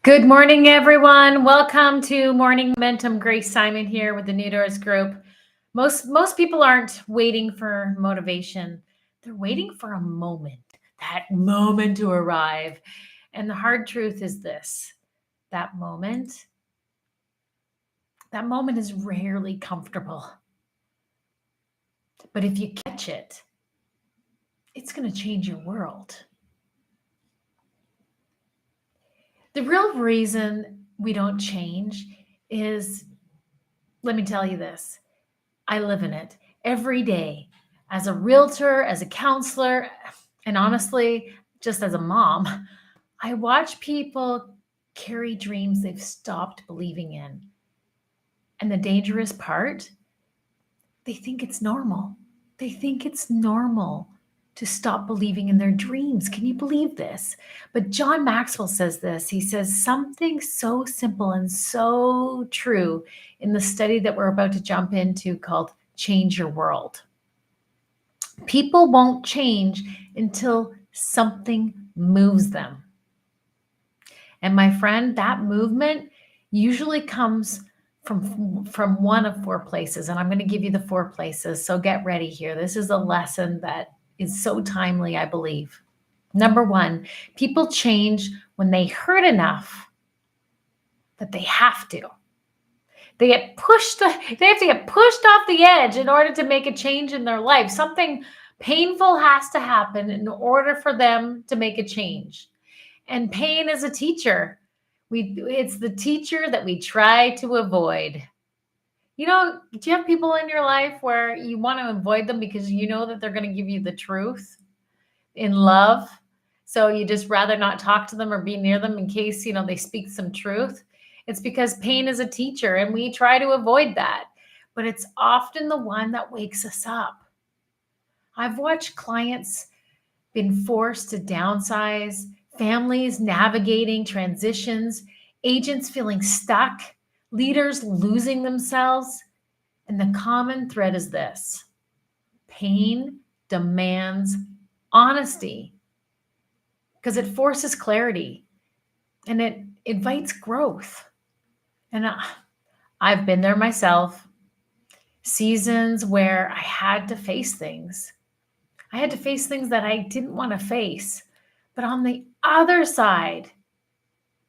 Good morning, everyone. Welcome to Morning Momentum. Grace Simon here with the New Doors Group. Most people aren't waiting for motivation. They're waiting for a moment, that moment to arrive. And the hard truth is this, that moment, that moment is rarely comfortable. But if you catch it, it's going to change your world. The real reason we don't change is, let me tell you this, I live in it every day as a realtor, as a counselor, and honestly, just as a mom. I watch people carry dreams they've stopped believing in. And the dangerous part, they think it's normal. They think it's normal to stop believing in their dreams. Can you believe this? But John Maxwell says this. He says something so simple and so true in the study that we're about to jump into called Change Your World. People won't change until something moves them. And my friend, that movement usually comes from one of four places. And I'm going to give you the four places. So get ready here. This is a lesson that is so timely, I believe. Number one, people change when they hurt enough that they have to. They have to get pushed off the edge in order to make a change in their life. Something painful has to happen in order for them to make a change. And pain is a teacher. It's the teacher that we try to avoid. You know, do you have people in your life where you want to avoid them because you know that they're going to give you the truth in love? So you just rather not talk to them or be near them in case, they speak some truth. It's because pain is a teacher and we try to avoid that. But it's often the one that wakes us up. I've watched clients been forced to downsize, families navigating transitions, agents feeling stuck, leaders losing themselves. And the common thread is this: pain demands honesty because it forces clarity and it invites growth. And I've been there myself, seasons where I had to face things. I had to face things that I didn't want to face. But on the other side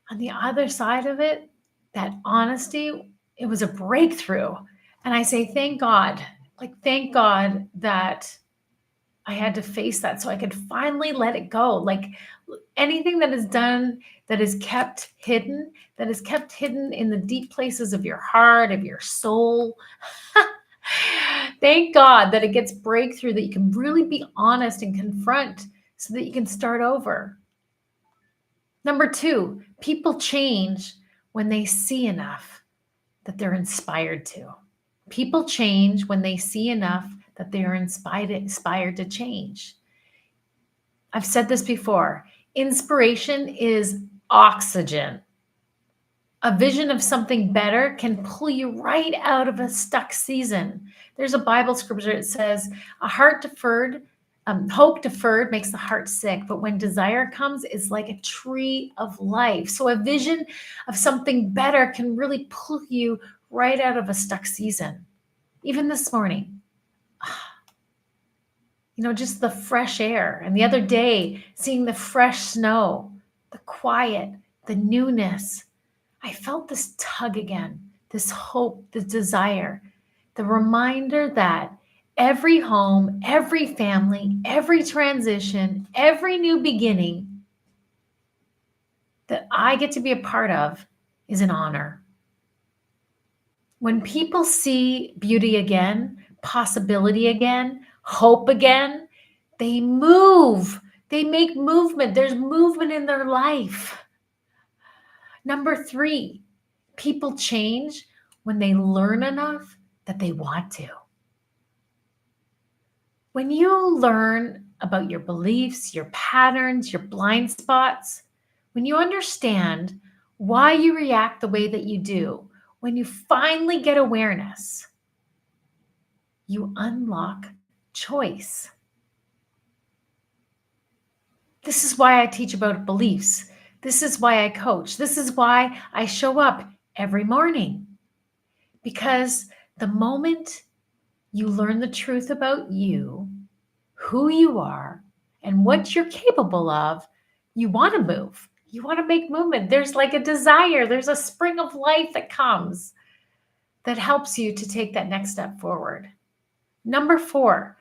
of it, that honesty, it was a breakthrough. And I say, thank God that I had to face that so I could finally let it go. Like anything that is done, that is kept hidden in the deep places of your heart, of your soul. Thank God that it gets breakthrough, that you can really be honest and confront so that you can start over. Number two, people change when they see enough that they're inspired to. People change when they see enough that they are inspired to change. I've said this before. Inspiration is oxygen. A vision of something better can pull you right out of a stuck season. There's a Bible scripture that says, hope deferred makes the heart sick, but when desire comes, it's like a tree of life. So a vision of something better can really pull you right out of a stuck season. Even this morning, just the fresh air. And the other day, seeing the fresh snow, the quiet, the newness, I felt this tug again, this hope, the desire, the reminder that every home, every family, every transition, every new beginning that I get to be a part of is an honor. When people see beauty again, possibility again, hope again, they move. They make movement. There's movement in their life. Number three, people change when they learn enough that they want to. When you learn about your beliefs, your patterns, your blind spots, when you understand why you react the way that you do, when you finally get awareness, you unlock choice. This is why I teach about beliefs. This is why I coach. This is why I show up every morning. Because the moment you learn the truth about you, who you are, and what you're capable of, you want to move. You want to make movement. There's like a desire, there's a spring of life that comes that helps you to take that next step forward. Number 4,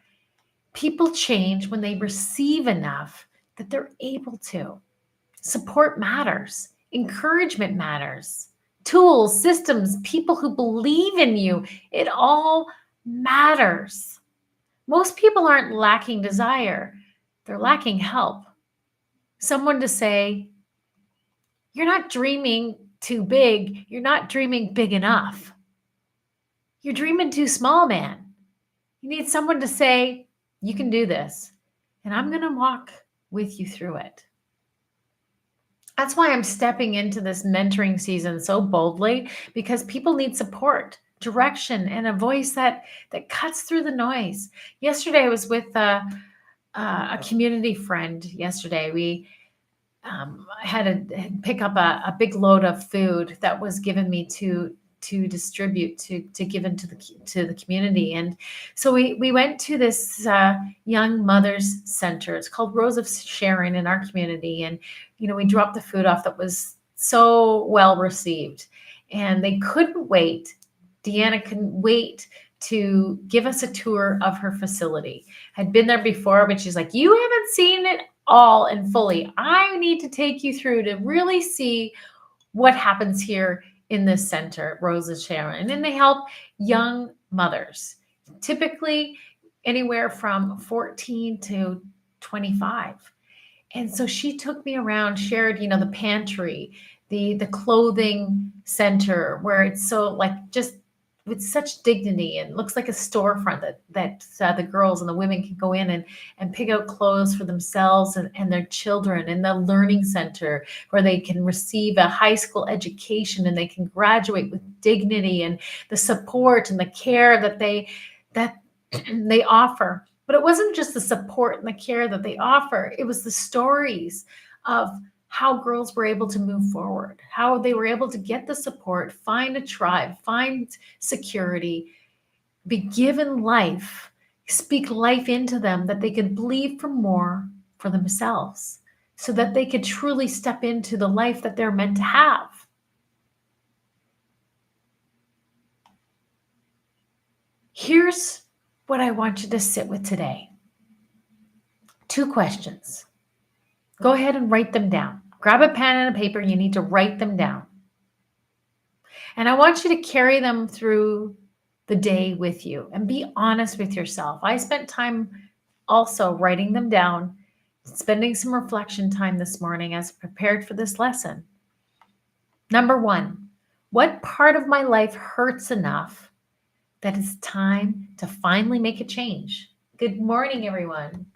people change when they receive enough that they're able to. Support matters. Encouragement matters. Tools, systems, people who believe in you, it all matters. Most people aren't lacking desire. They're lacking help. Someone to say, you're not dreaming too big. You're not dreaming big enough. You're dreaming too small, man. You need someone to say, you can do this, and I'm going to walk with you through it. That's why I'm stepping into this mentoring season so boldly, because people need support, direction, and a voice that cuts through the noise. Yesterday, I was with a community friend. Yesterday, we had to pick up a big load of food that was given me to distribute, to give into the community. And so we went to this young mothers center. It's called Rose of Sharon in our community. And, we dropped the food off that was so well received, and they couldn't wait. Deanna couldn't wait to give us a tour of her facility. I'd been there before, but she's like, you haven't seen it all and fully. I need to take you through to really see what happens here in this center, Rose of Sharon. And then they help young mothers, typically anywhere from 14 to 25. And so she took me around, shared, the pantry, the clothing center, where it's so like just with such dignity and looks like a storefront that the girls and the women can go in and pick out clothes for themselves and their children, and the learning center where they can receive a high school education and they can graduate with dignity, and the support and the care that they offer. But it wasn't just the support and the care that they offer. It was the stories of how girls were able to move forward, how they were able to get the support, find a tribe, find security, be given life, speak life into them, that they could believe for more for themselves, so that they could truly step into the life that they're meant to have. Here's what I want you to sit with today. 2 questions. Go ahead and write them down. Grab a pen and a paper. You need to write them down. And I want you to carry them through the day with you and be honest with yourself. I spent time also writing them down, spending some reflection time this morning as I prepared for this lesson. Number 1, what part of my life hurts enough that it's time to finally make a change? Good morning, everyone.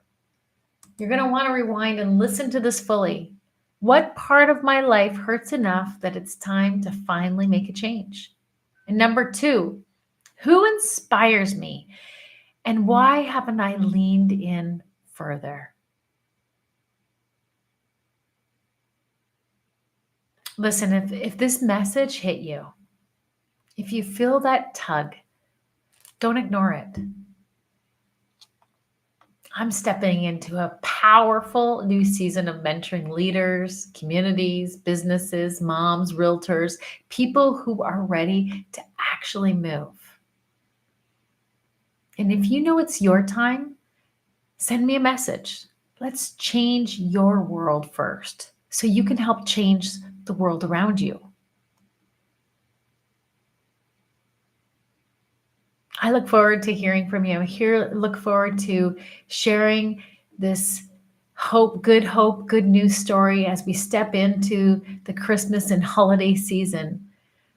You're going to want to rewind and listen to this fully. What part of my life hurts enough that it's time to finally make a change? And number 2, who inspires me, and why haven't I leaned in further? Listen, if this message hit you, if you feel that tug, don't ignore it. I'm stepping into a powerful new season of mentoring leaders, communities, businesses, moms, realtors, people who are ready to actually move. And if you know it's your time, send me a message. Let's change your world first, so you can help change the world around you. I look forward to hearing from you. Look forward to sharing this good news story as we step into the Christmas and holiday season.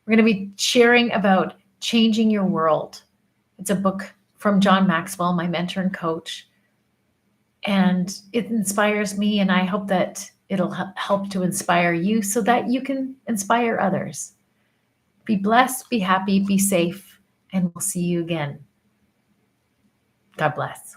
We're going to be sharing about changing your world. It's a book from John Maxwell, my mentor and coach. And it inspires me, and I hope that it'll help to inspire you so that you can inspire others. Be blessed, be happy, be safe, and we'll see you again. God bless.